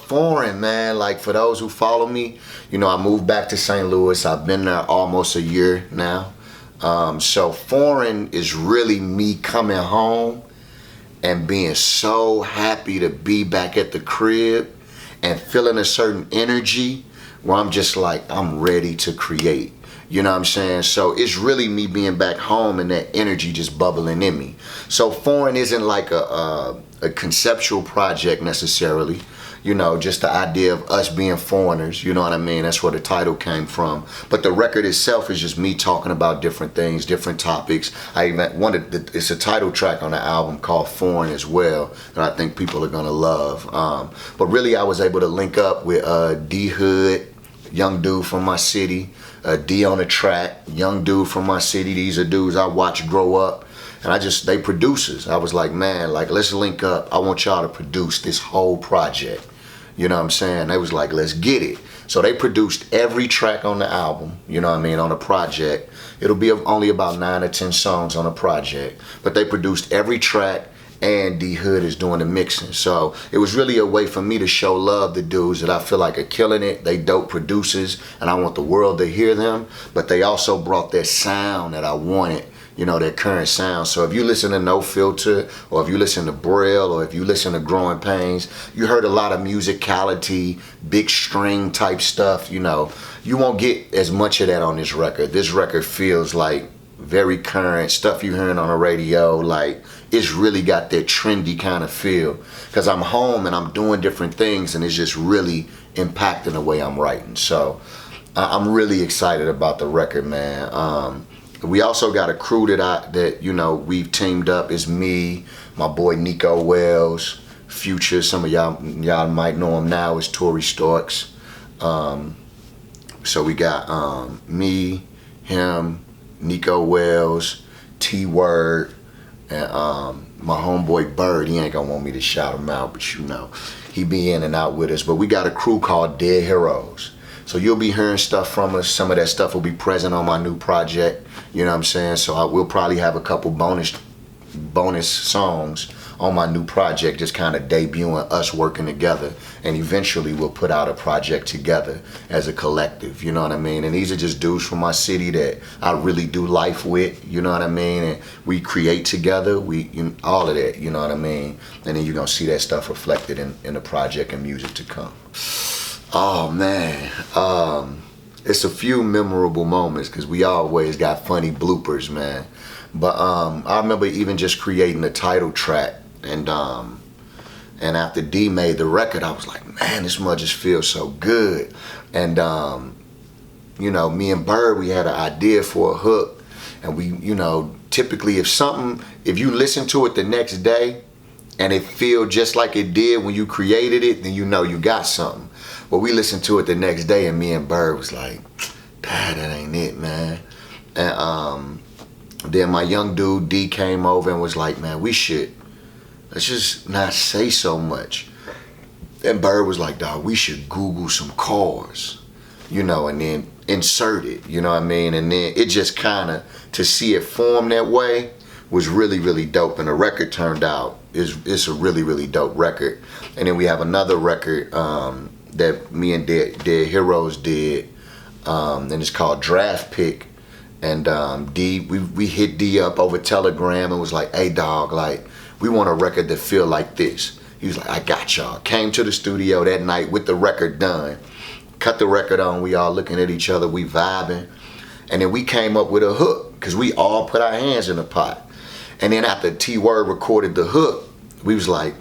Foreign, man, like for those who follow me, you know, I moved back to St. Louis. I've been there almost a year now. So Foreign is really me coming home and being so happy to be back at the crib and feeling a certain energy where I'm just like, I'm ready to create. You know what I'm saying? So it's really me being back home and that energy just bubbling in me. So Foreign isn't like a conceptual project necessarily. You know, just the idea of us being foreigners, you know what I mean? That's where the title came from. But the record itself is just me talking about different things, different topics. I even wanted, it's a title track on the album called Foreign as well that I think people are gonna love. But really I was able to link up with D Hood, young dude from my city, D on the track, young dude from my city. These are dudes I watched grow up. And they producers. I was like, man, like, let's link up. I want y'all to produce this whole project. You know what I'm saying? They was like, let's get it. So they produced every track on the album, you know what I mean, on the project. It'll be only about 9 or 10 songs on a project. But they produced every track, and D Hood is doing the mixing. So it was really a way for me to show love to dudes that I feel like are killing it. They dope producers, and I want the world to hear them. But they also brought that sound that I wanted, you know, that current sound. So if you listen to No Filter, or if you listen to Braille, or if you listen to Growing Pains, you heard a lot of musicality, big string type stuff, you know. You won't get as much of that on this record. This record feels like very current stuff you hearing on the radio. Like, it's really got that trendy kind of feel. Because I'm home and I'm doing different things, and it's just really impacting the way I'm writing. So I'm really excited about the record, man. We also got a crew that you know, we've teamed up. It's me, my boy Nico Wells, Future. Some of y'all might know him now as Tory Starks. So we got me, him, Nico Wells, T-Word, and my homeboy Bird. He ain't gonna want me to shout him out, but you know, he be in and out with us. But we got a crew called Dead Heroes. So you'll be hearing stuff from us. Some of that stuff will be present on my new project. You know what I'm saying? So I will probably have a couple bonus songs on my new project, just kind of debuting us working together. And eventually we'll put out a project together as a collective, you know what I mean? And these are just dudes from my city that I really do life with, you know what I mean? And we create together, all of that, you know what I mean? And then you're gonna see that stuff reflected in the project and music to come. Oh man, it's a few memorable moments because we always got funny bloopers, man. But I remember even just creating the title track, and after D made the record, I was like, man, this mud just feels so good. And you know, me and Bird, we had an idea for a hook, and we, you know, typically if you listen to it the next day and it feel just like it did when you created it, then you know you got something. But we listened to it the next day, and me and Bird was like, that ain't it, man. And then my young dude D came over and was like, man, let's just not say so much. And Bird was like, dog, we should Google some cars, you know, and then insert it, you know what I mean? And then it just kind of, to see it form that way was really, really dope. And the record turned out, it's a really, really dope record. And then we have another record that me and Dead Heroes did, and it's called Draft Pick. And D, we hit D up over Telegram and was like, hey dog, like, we want a record that feel like this. He was like, I got y'all. Came to the studio that night with the record done, cut the record on, we all looking at each other, we vibing. And then we came up with a hook, because we all put our hands in the pot. And then after T-Word recorded the hook, we was like,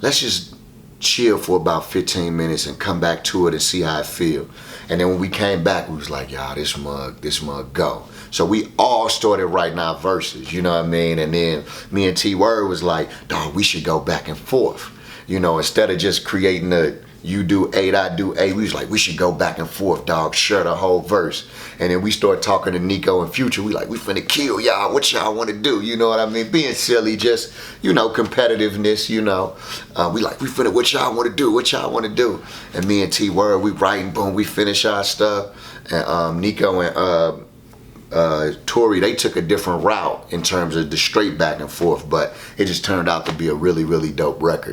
let's just chill for about 15 minutes and come back to it and see how it feel. And then when we came back, we was like, y'all, this mug go. So we all started writing our verses, you know what I mean? And then me and T-Word was like, dog, we should go back and forth. You know, instead of just creating a you do 8, I do 8, we was like, we should go back and forth, dog, share the whole verse. And then we start talking to Nico and Future. We like, we finna kill y'all, what y'all wanna do? You know what I mean? Being silly, just, you know, competitiveness, you know. We like, we finna, what y'all wanna do? What y'all wanna do? And me and T-Word, we writing, boom, we finish our stuff. And Nico and Tory, they took a different route in terms of the straight back and forth, but it just turned out to be a really, really dope record.